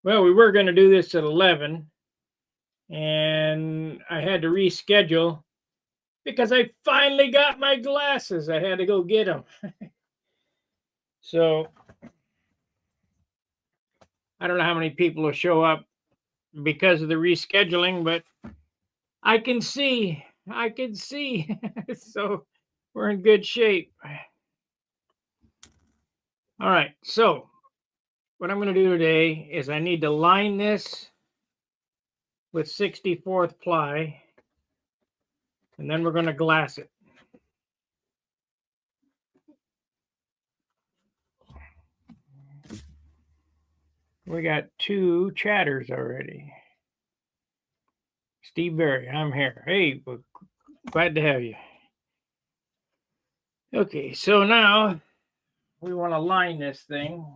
Well, we were going to do this at 11, and I had to reschedule because I finally got my glasses. I had to go get them. So I don't know how many people will show up because of the rescheduling, but I can see. I can see. So we're in good shape. All right. So what I'm going to do today is I need to line this with 64th ply, and then we're going to glass it. We got two chatters already. Steve Berry, I'm here. Hey, glad to have you. Okay, so now we want to line this thing.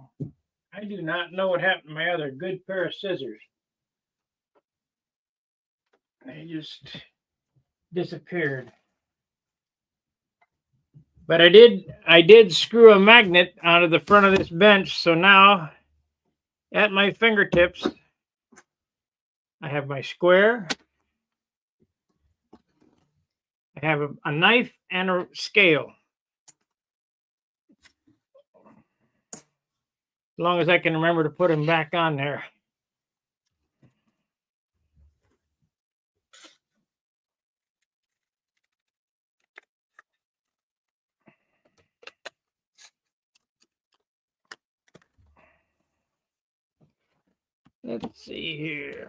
I do not know what happened to my other good pair of scissors. They just disappeared. But I did screw a magnet out of the front of this bench, so now at my fingertips I have my square, I have a knife and a scale. As long as I can remember to put them back on there. Let's see here.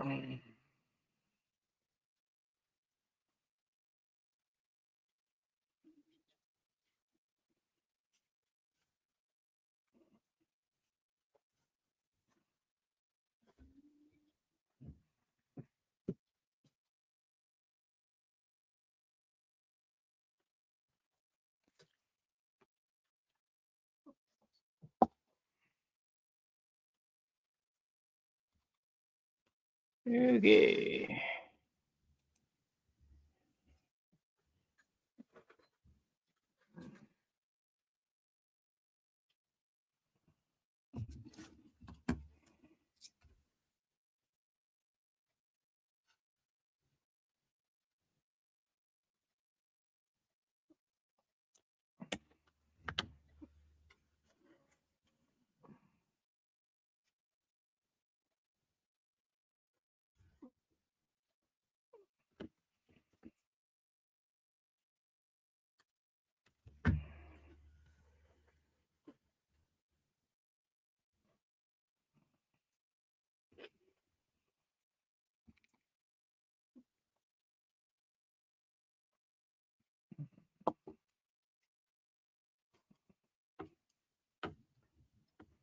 Okay.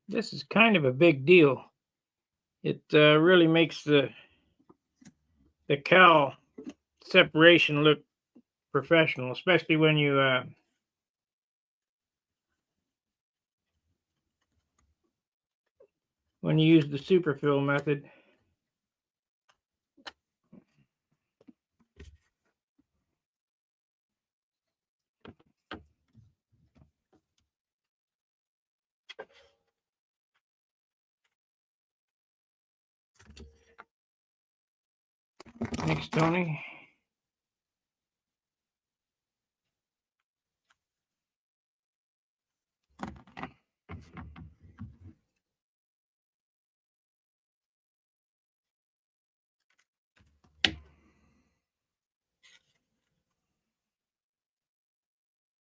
This is kind of a big deal. It really makes the cowl separation look professional, especially when you use the superfill method. Thanks, Tony.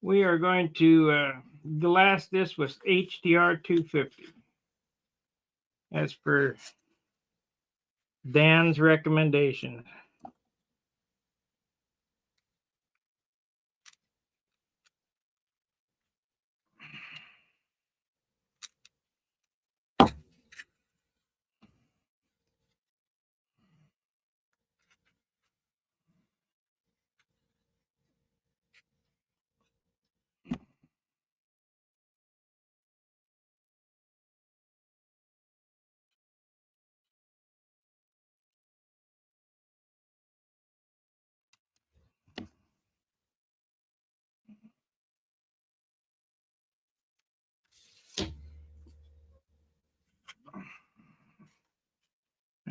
We are going to glass this with HDR 250 as per Dan's recommendation.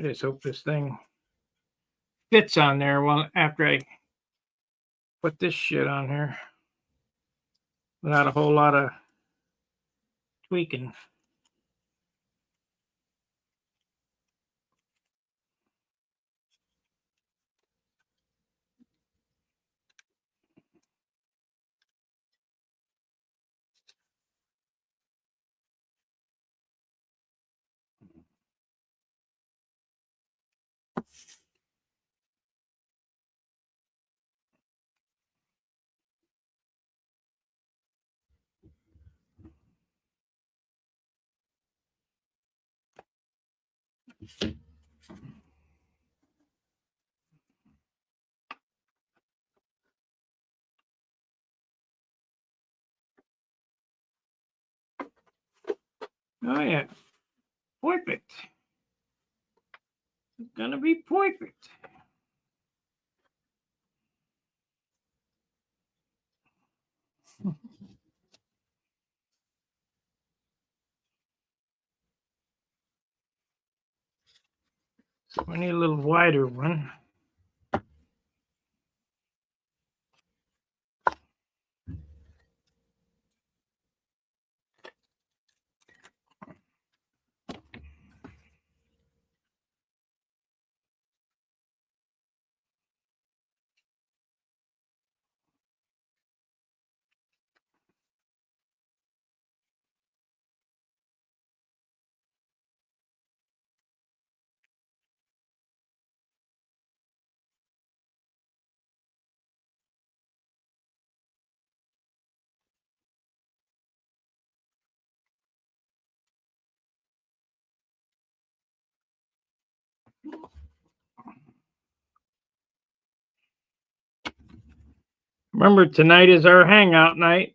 I just hope this thing fits on there after I put this shit on here without a whole lot of tweaking. Oh yeah, perfect. It's gonna be perfect. So I need a little wider one. Remember, tonight is our hangout night.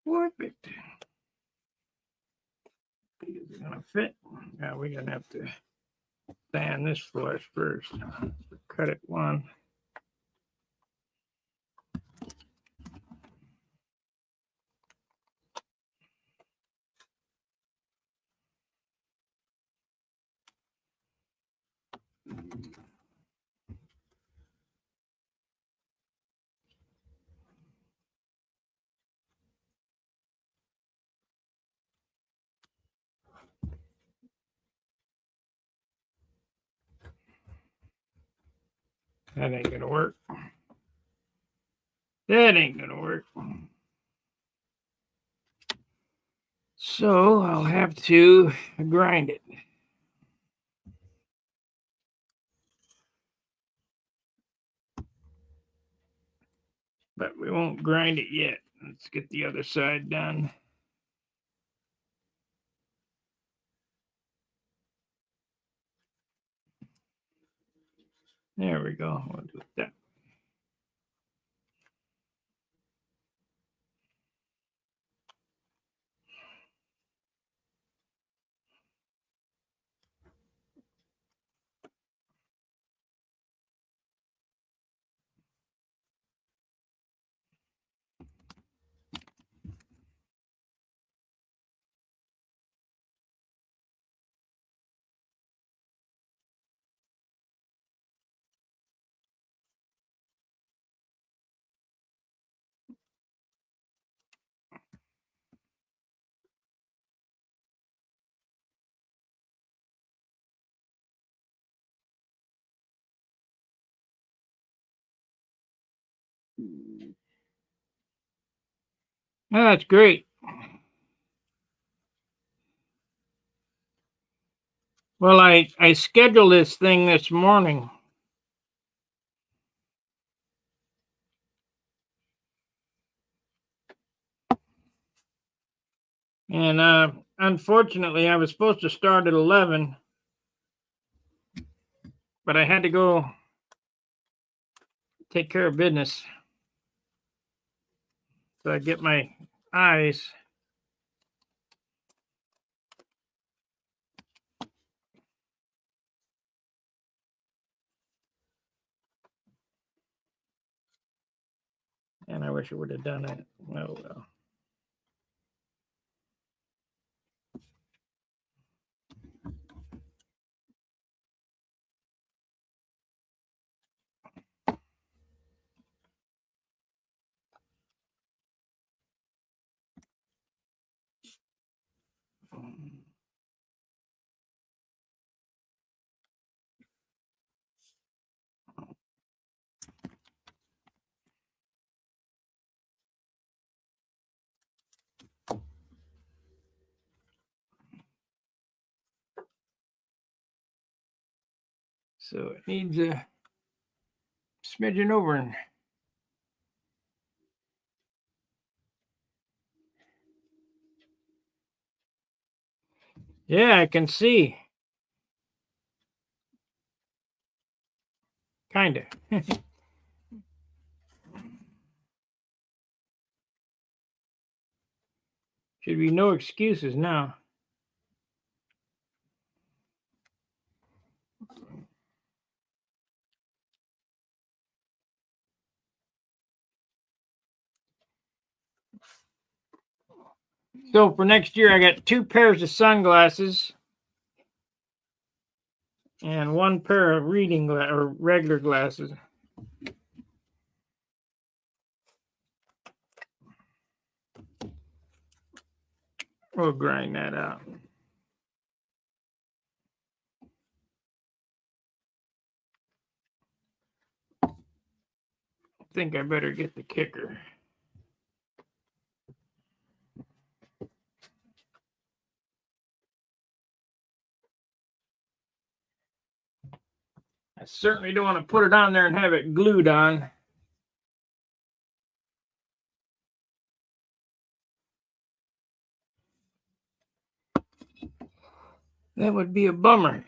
Perfect. Is it gonna fit? Yeah, we're gonna have to sand this flush first. Cut it one. That ain't gonna work. That ain't gonna work. So I'll have to grind it. But we won't grind it yet. Let's get the other side done. There we go. We'll do that. That's great. Well, I scheduled this thing this morning. And unfortunately, I was supposed to start at 11, but I had to go take care of business. So I get my eyes. And I wish I would have done it. Oh, well. So it needs a smidgen over. Yeah, I can see. Kind of. Should be no excuses now. So for next year, I got 2 pairs of sunglasses and 1 pair of reading or regular glasses. We'll grind that out. I think I better get the kicker. I certainly don't want to put it on there and have it glued on. That would be a bummer.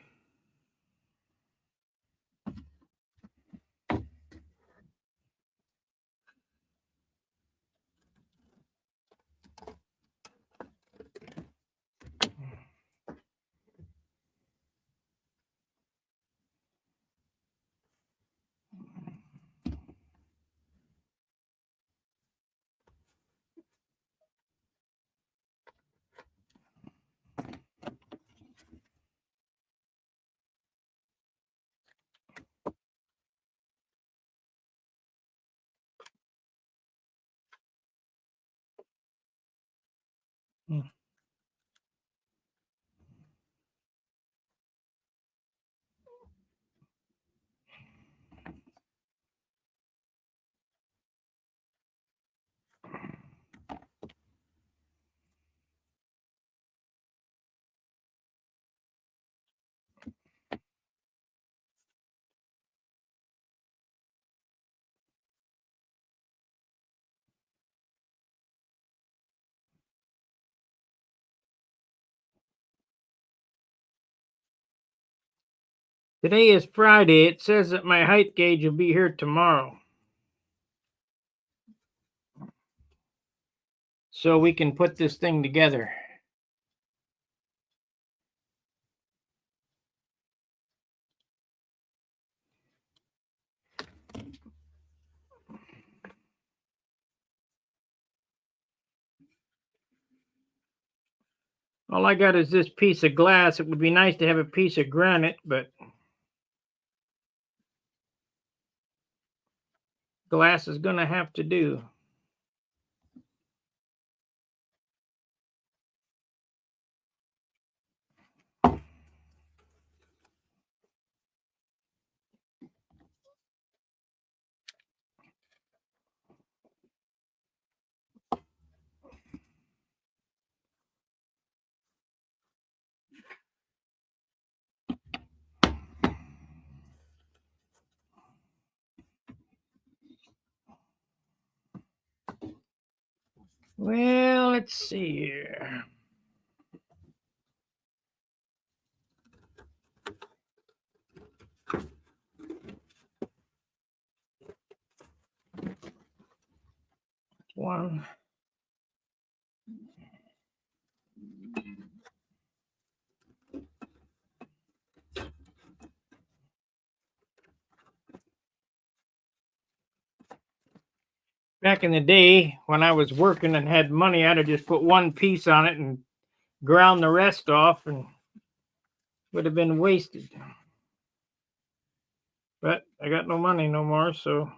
Hmm. Today is Friday. It says that my height gauge will be here tomorrow. So we can put this thing together. All I got is this piece of glass. It would be nice to have a piece of granite, but glass is going to have to do. Well, let's see here. One. Back in the day when I was working and had money, I'd have just put one piece on it and ground the rest off and would have been wasted. But I got no money no more, so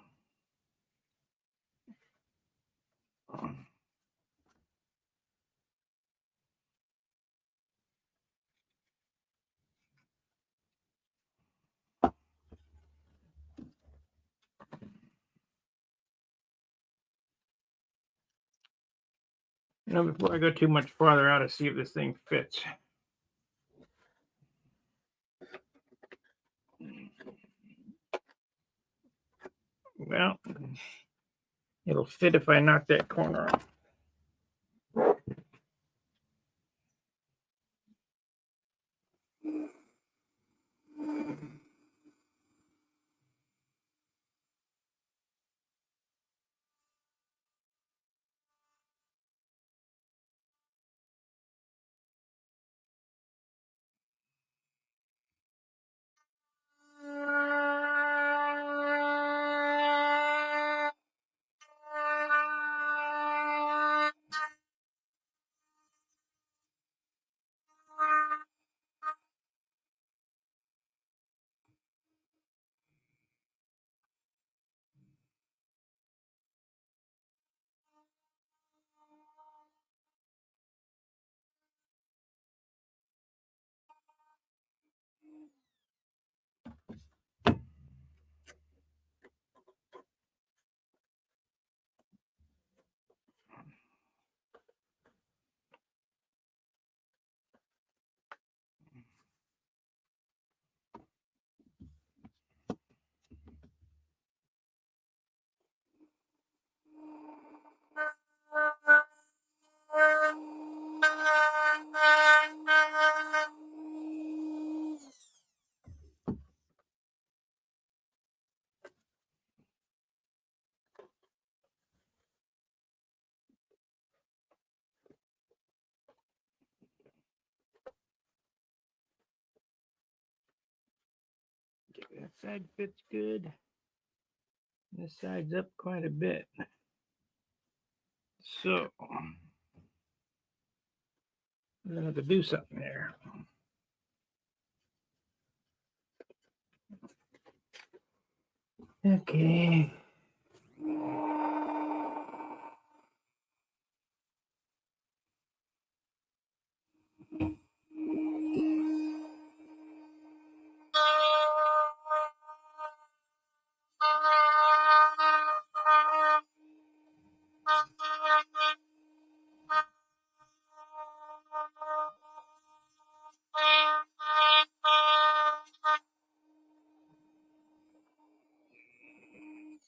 before I go too much farther, I ought to see if this thing fits. Well, it'll fit if I knock that corner off. That side fits good. This side's up quite a bit. So I'm gonna have to do something there. Okay.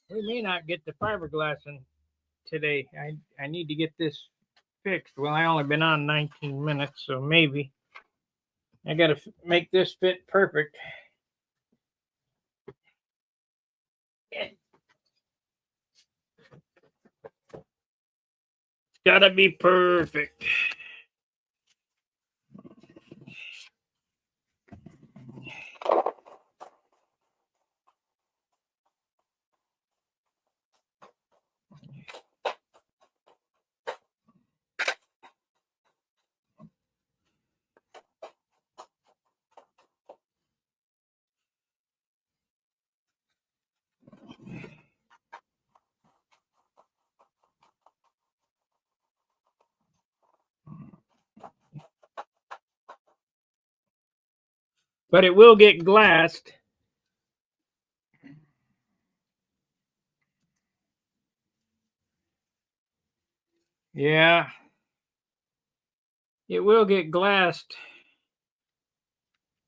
We may not get the fiberglassing today. I need to get this fixed. Well, I only been on 19 minutes, so maybe I gotta make this fit perfect. It's gotta be perfect. But it will get glassed. Yeah. It will get glassed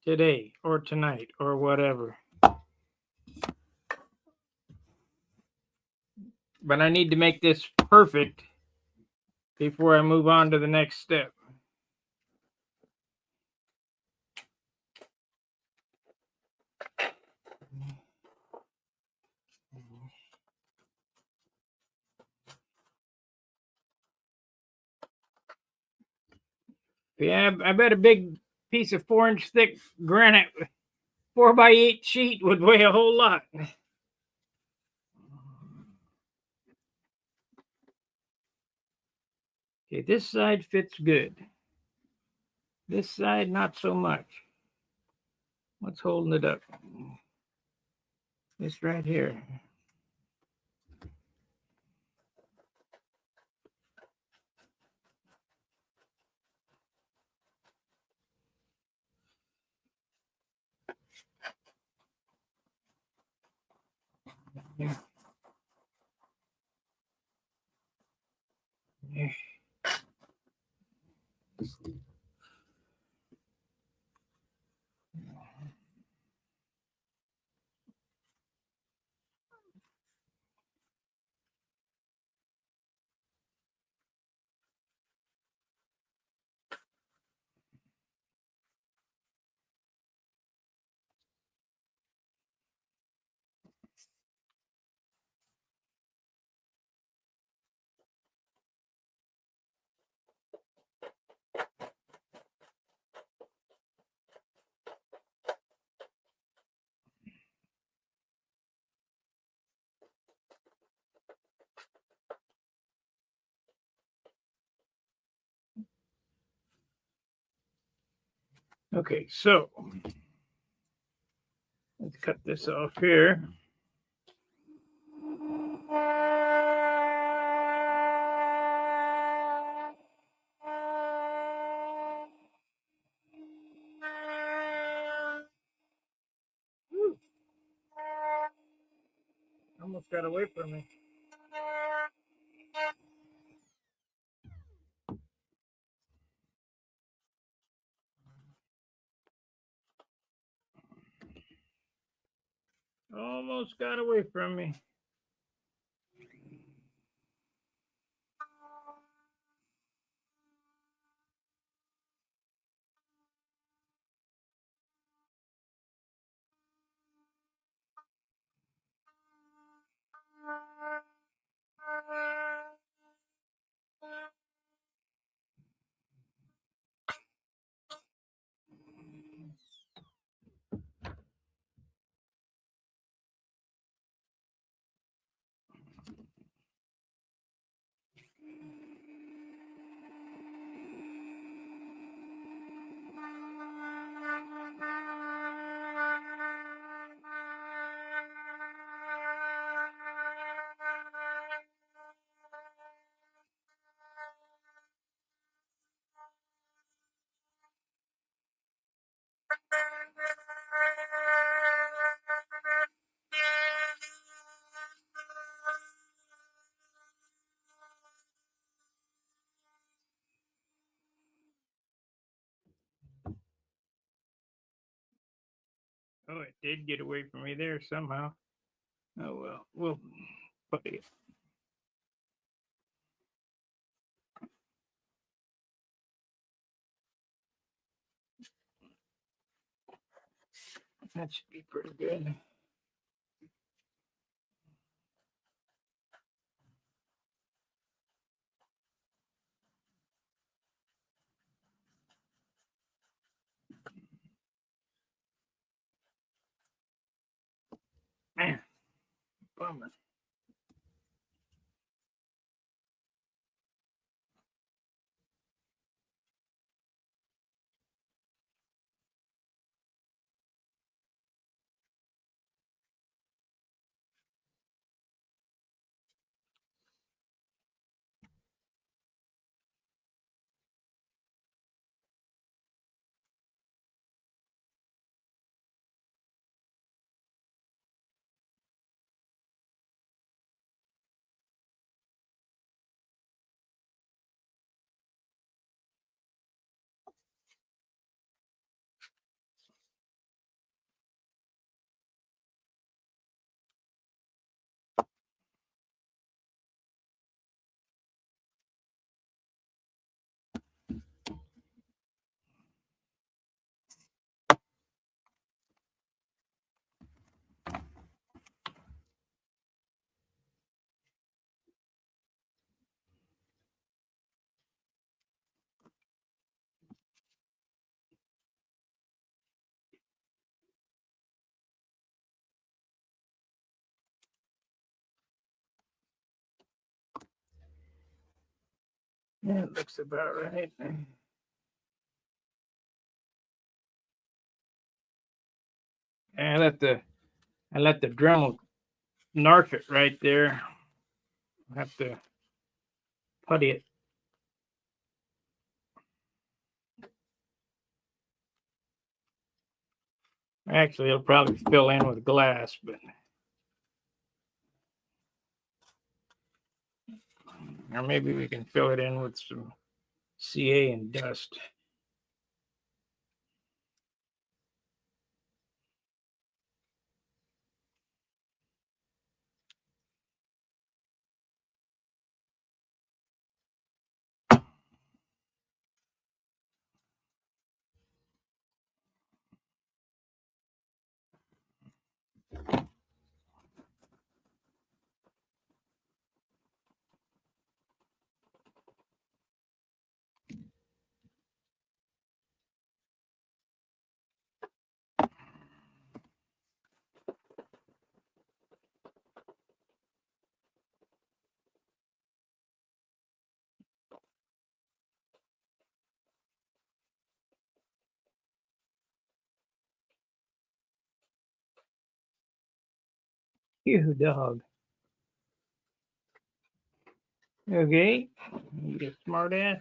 today or tonight or whatever. But I need to make this perfect before I move on to the next step. Yeah, I bet a big piece of 4-inch thick granite 4x8 sheet would weigh a whole lot. Okay, this side fits good. This side, not so much. What's holding it up? This right here. Yeah. Yeah. Okay, so let's cut this off here. Almost got away from me. Almost got away from me. Oh, it did get away from me there somehow. Oh well, we'll put it. That should be pretty good. Man, bummer. That looks about right. I let the Dremel narf it right there. I'll have to putty it. Actually, it'll probably fill in with glass, but or maybe we can fill it in with some CA and dust. You dog. Okay, you smart ass.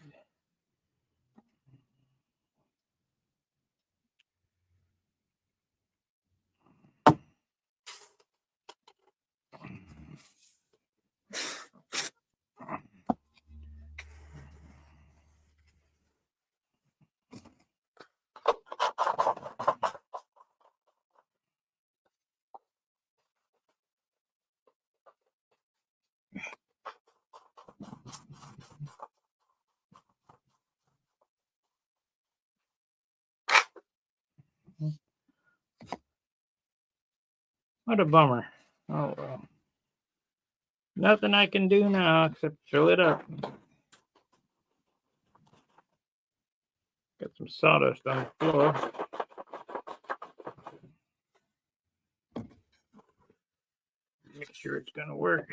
What a bummer. Oh well. Nothing I can do now except fill it up. Got some sawdust on the floor. Make sure it's gonna work.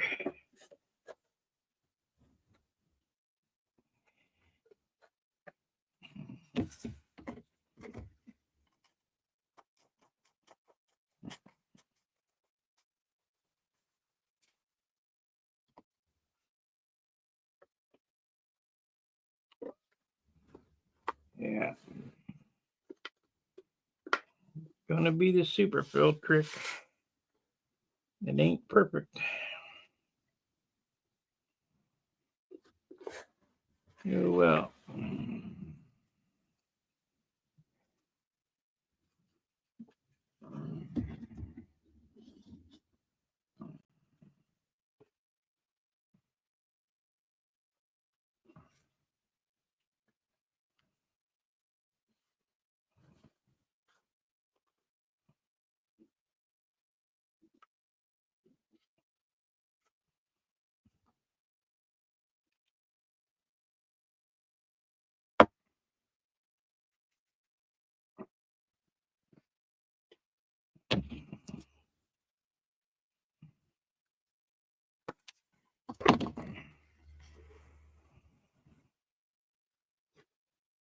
Yeah. Gonna be the super fill trick. It ain't perfect. Oh well.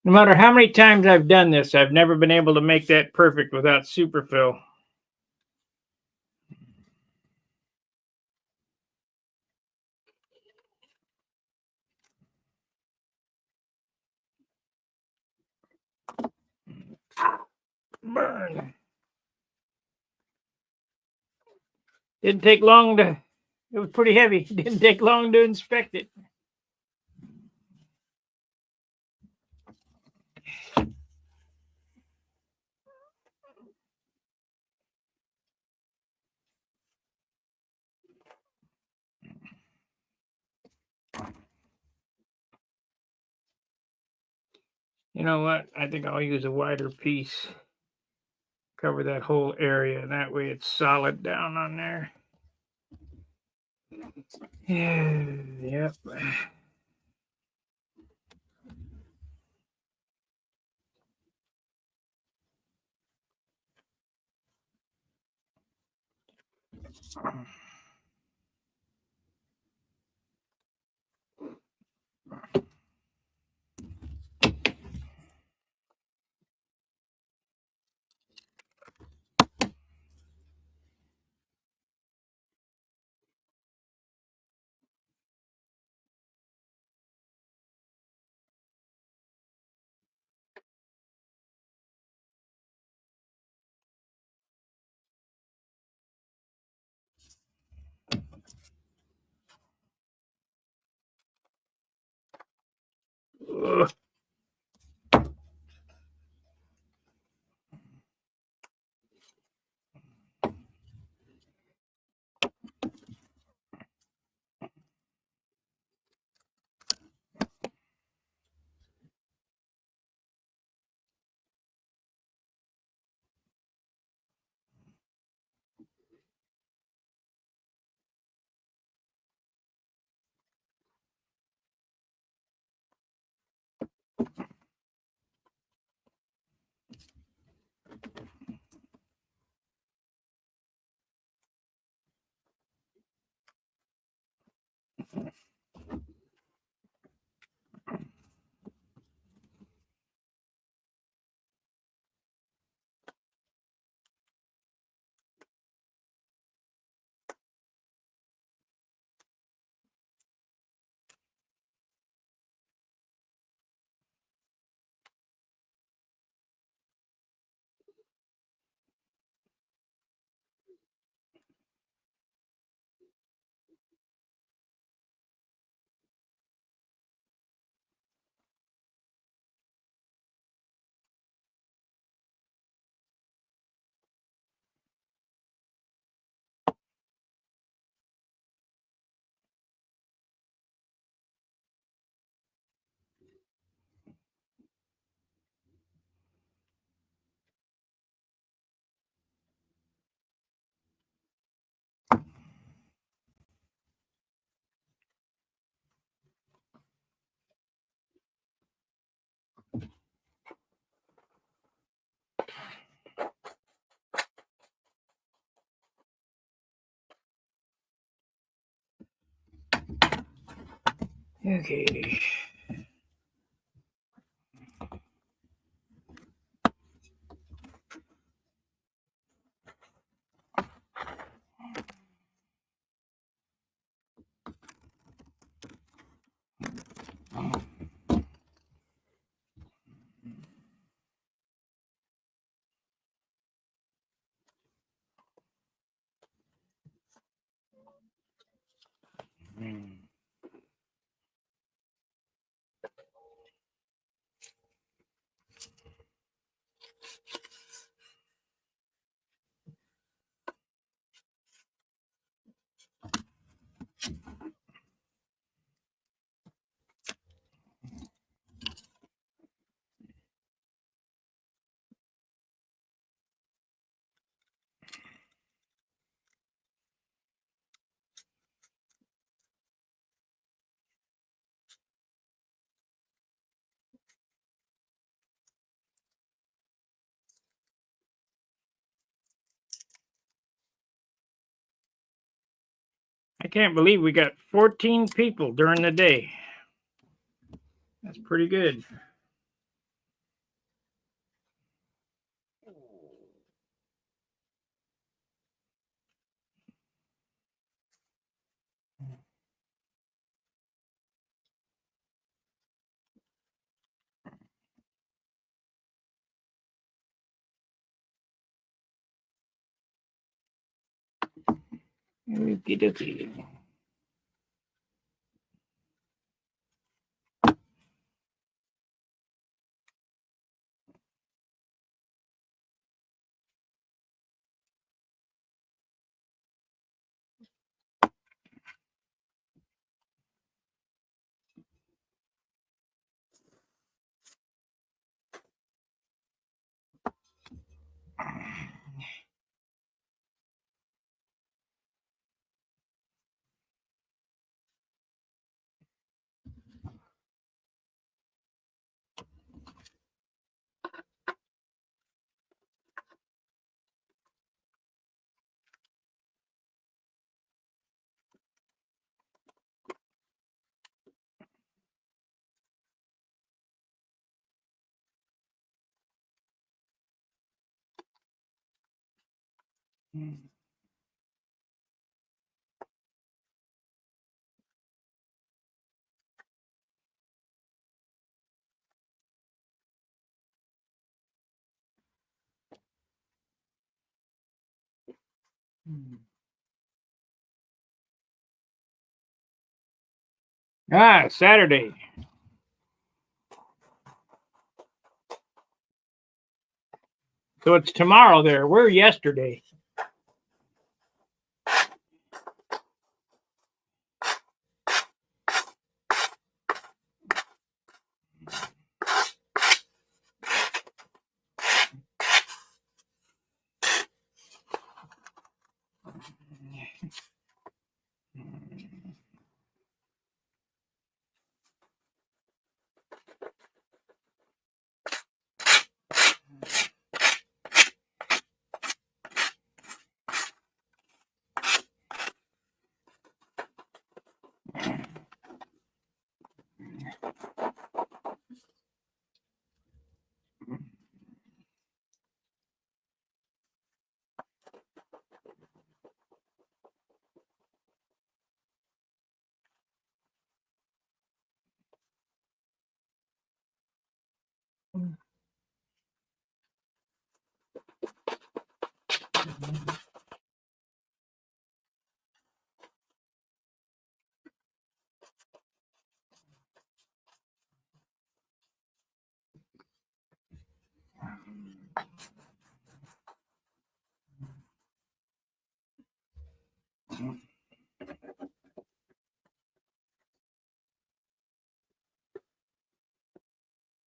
No matter how many times I've done this, I've never been able to make that perfect without superfill. Burn. Didn't take long to, it was pretty heavy. Didn't take long to inspect it. You know what? I think I'll use a wider piece. Cover that whole area, and that way it's solid down on there. Yeah, yep. Ugh. Okay. I can't believe we got 14 people during the day. That's pretty good. Okie dokie. Saturday. So it's tomorrow there. We're yesterday.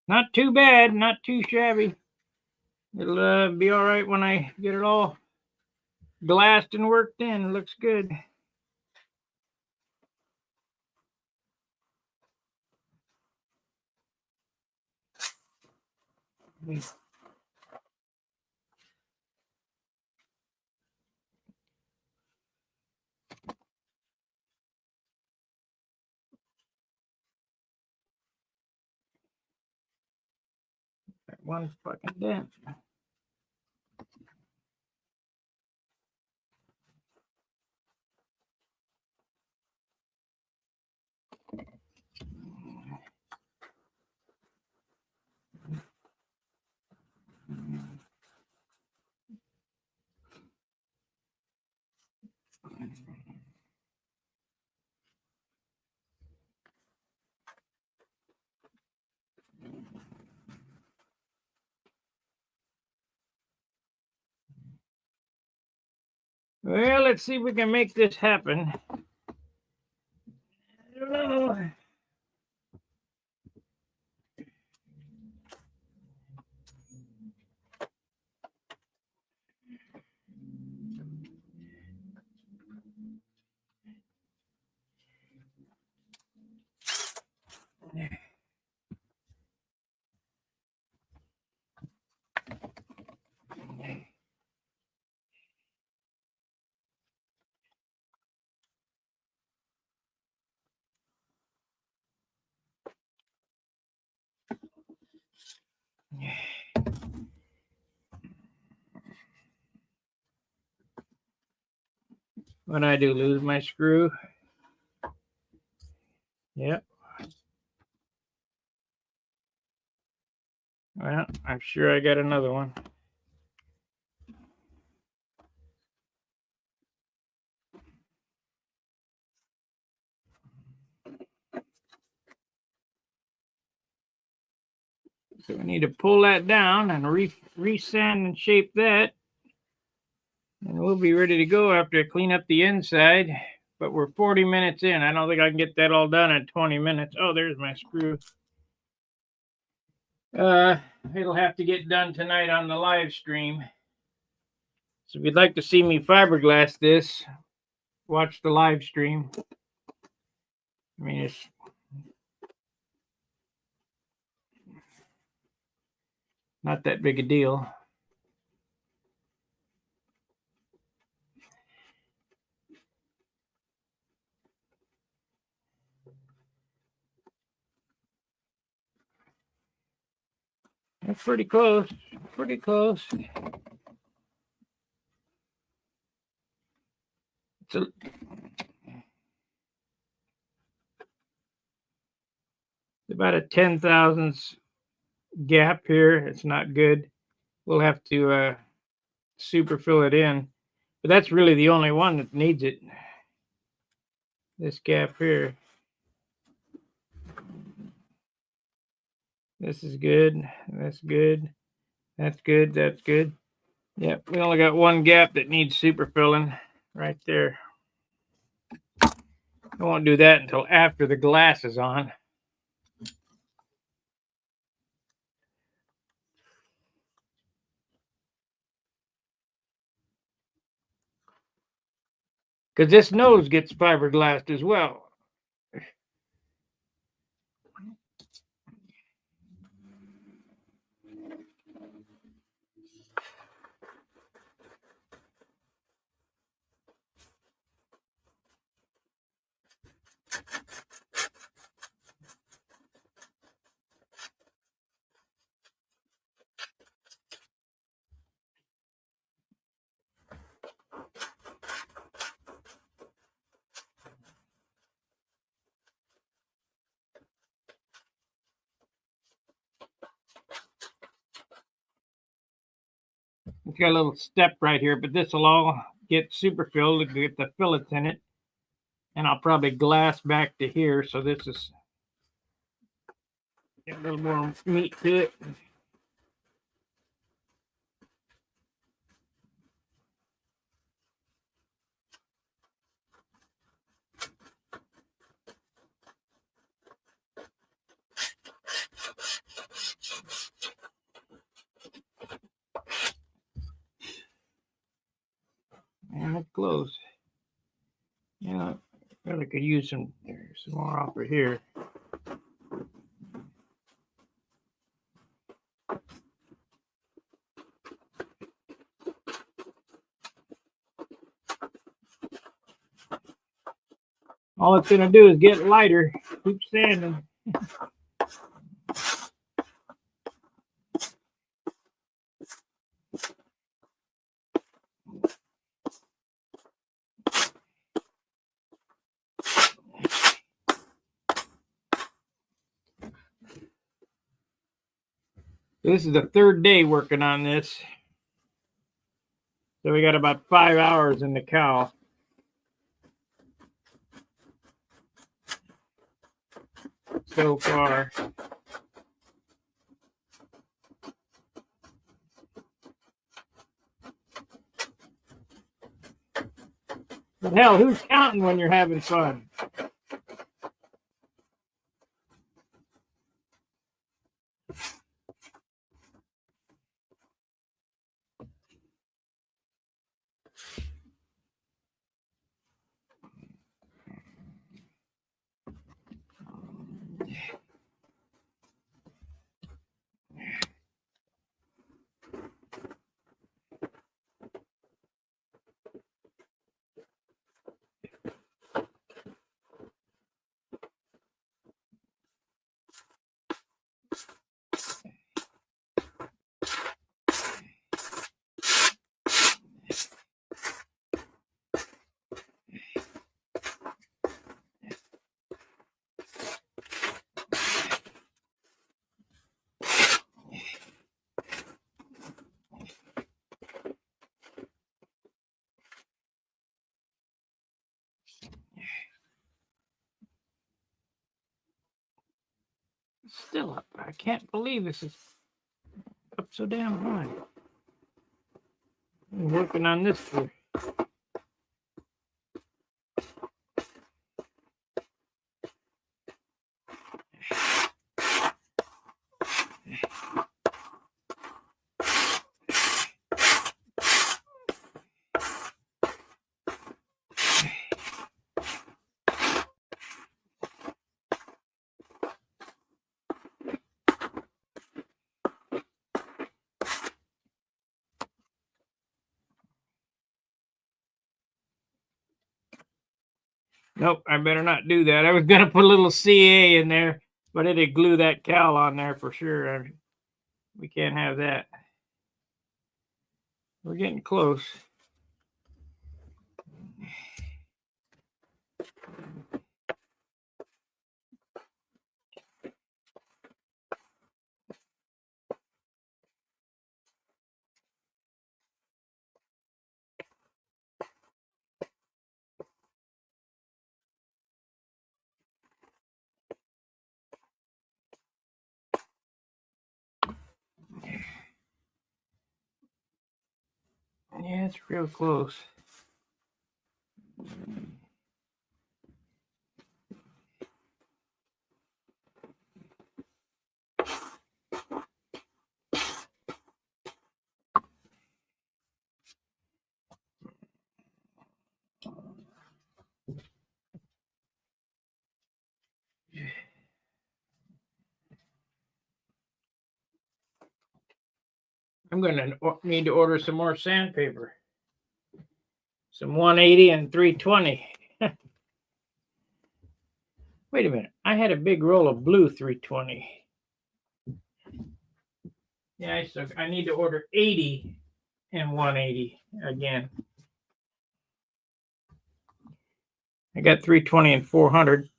Not too bad, not too shabby. It'll be all right when I get it all glassed and worked in. It looks good. One fucking dent. Well, let's see if we can make this happen. I don't know. When I do lose my screw. Yep. Well, I'm sure I got another one. So we need to pull that down and re-sand and shape that. And we'll be ready to go after I clean up the inside. But we're 40 minutes in. I don't think I can get that all done in 20 minutes. Oh, there's my screw. It'll have to get done tonight on the live stream. So if you'd like to see me fiberglass this, watch the live stream. I mean, it's not that big a deal. That's pretty close. Pretty close. It's about a 10 thousandths gap here. It's not good. We'll have to super fill it in. But that's really the only one that needs it. This gap here. This is good. That's good. That's good. That's good. Yep, we only got one gap that needs super filling right there. I won't do that until after the glass is on. Because this nose gets fiberglassed as well. It's got a little step right here, but this will all get super filled to get the fillets in it. And I'll probably glass back to here, so this is get a little more meat to it. And it's close. You know, I really could use some more off of here. All it's gonna do is get lighter. Keep sanding. This is the third day working on this. So we got about 5 hours in the cow. So far. But hell, who's counting when you're having fun? Still up. I can't believe this is up so damn high. I'm working on this for Nope, I better not do that. I was gonna put a little CA in there, but it'd glue that cowl on there for sure. We can't have that. We're getting close. Yeah, it's real close. I'm going to need to order some more sandpaper. Some 180 and 320. Wait a minute. I had a big roll of blue 320. Yeah, I need to order 80 and 180 again. I got 320 and 400.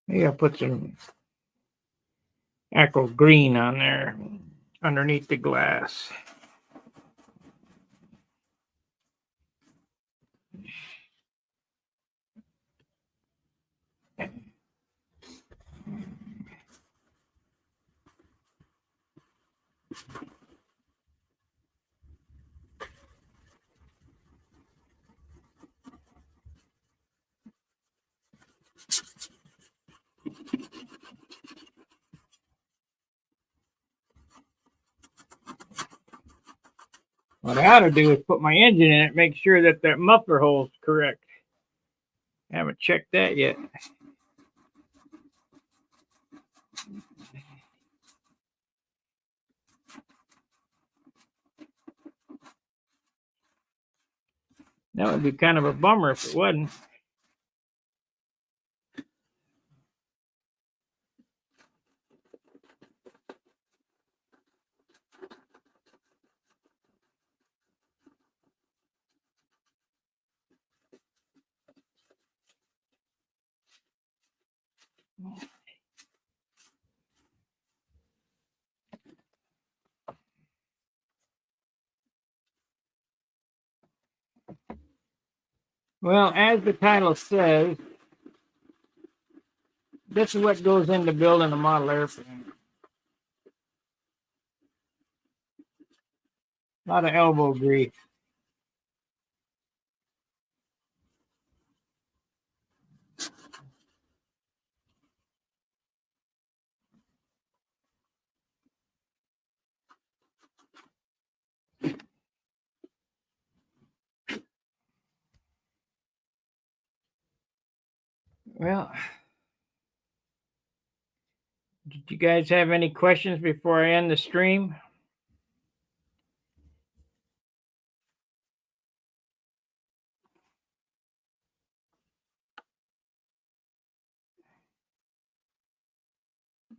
Maybe I'll put some aqua green on there underneath the glass. What I ought to do is put my engine in it, make sure that that muffler hole is correct. I haven't checked that yet. That would be kind of a bummer if it wasn't. Well, as the title says, this is what goes into building a model airplane. A lot of elbow grease. Well, did you guys have any questions before I end the stream?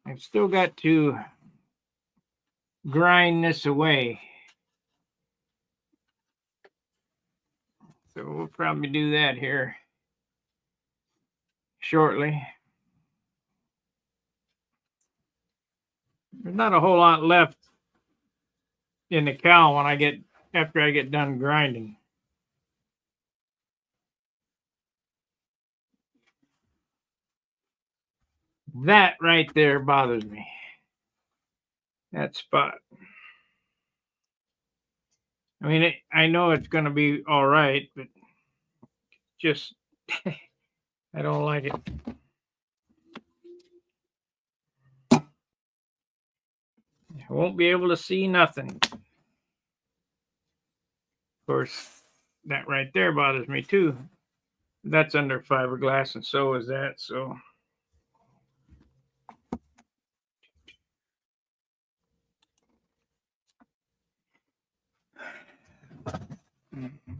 I've still got to grind this away. So we'll probably do that here shortly. There's not a whole lot left in the cowl after I get done grinding. That right there bothers me. That spot. I mean, I know it's going to be all right, but just I don't like it. won't be able to see nothing. Of course, that right there bothers me too. That's under fiberglass, and so is that. So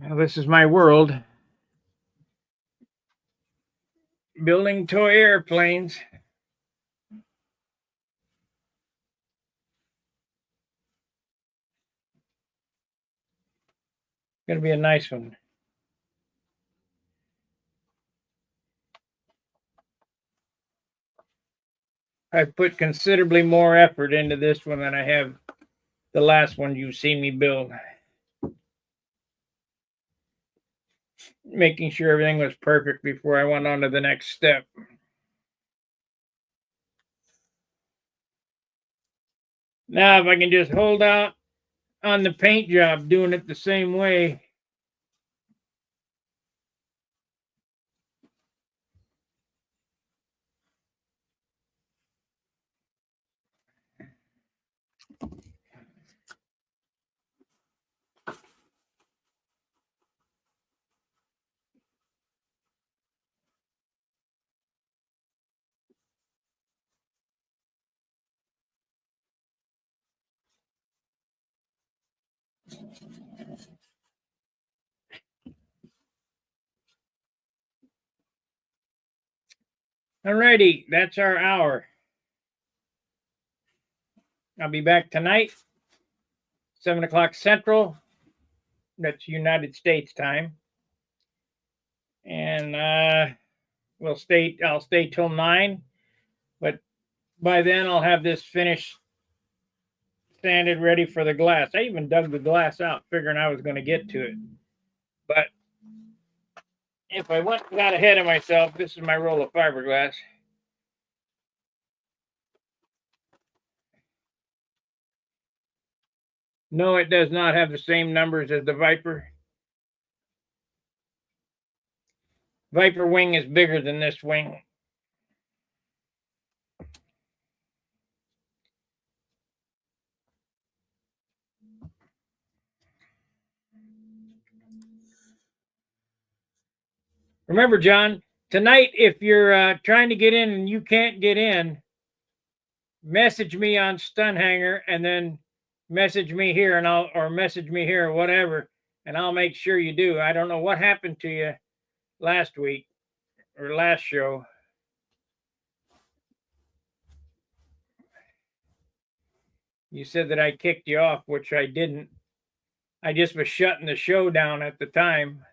now this is my world. Building toy airplanes. Gonna be a nice one. I've put considerably more effort into this one than I have the last one you've seen me build. Making sure everything was perfect before I went on to the next step. Now, if I can just hold out on the paint job, doing it the same way. Alrighty, that's our hour. I'll be back tonight, 7 o'clock Central. That's United States time. And I'll stay till 9. But by then I'll have this finished, sanded, ready for the glass. I even dug the glass out, figuring I was going to get to it. But if I got ahead of myself, this is my roll of fiberglass. No, it does not have the same numbers as the Viper. Viper wing is bigger than this wing. Remember, John, tonight, if you're trying to get in and you can't get in, message me on Stunhanger and then message me here or message me here or whatever, and I'll make sure you do. I don't know what happened to you last week or last show. You said that I kicked you off, which I didn't. I just was shutting the show down at the time.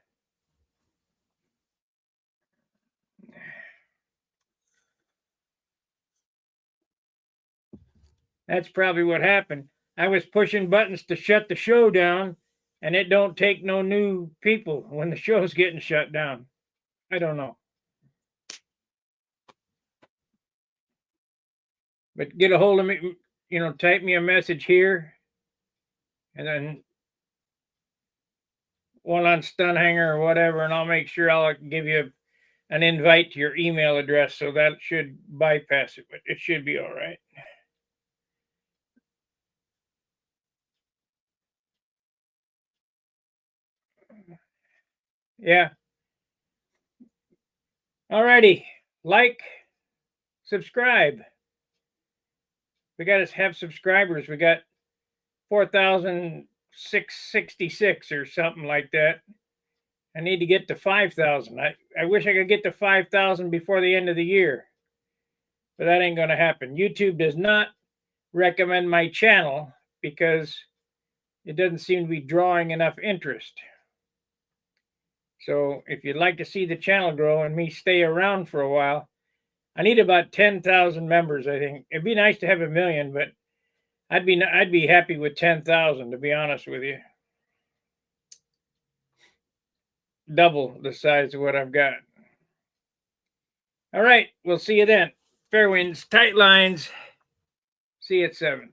That's probably what happened. I was pushing buttons to shut the show down, and it don't take no new people when the show's getting shut down. I don't know. But get a hold of me, type me a message here, and then one on Stunhanger or whatever, and I'll make sure I'll give you an invite to your email address, so that should bypass it, but it should be all right. Yeah. Alrighty. Like, subscribe. We got to have subscribers. We got 4,666 or something like that. I need to get to 5,000. I wish I could get to 5,000 before the end of the year, but that ain't going to happen. YouTube does not recommend my channel because it doesn't seem to be drawing enough interest. So if you'd like to see the channel grow and me stay around for a while, I need about 10,000 members, I think. It'd be nice to have 1 million, but I'd be happy with 10,000, to be honest with you. Double the size of what I've got. All right, we'll see you then. Fair winds, tight lines. See you at 7.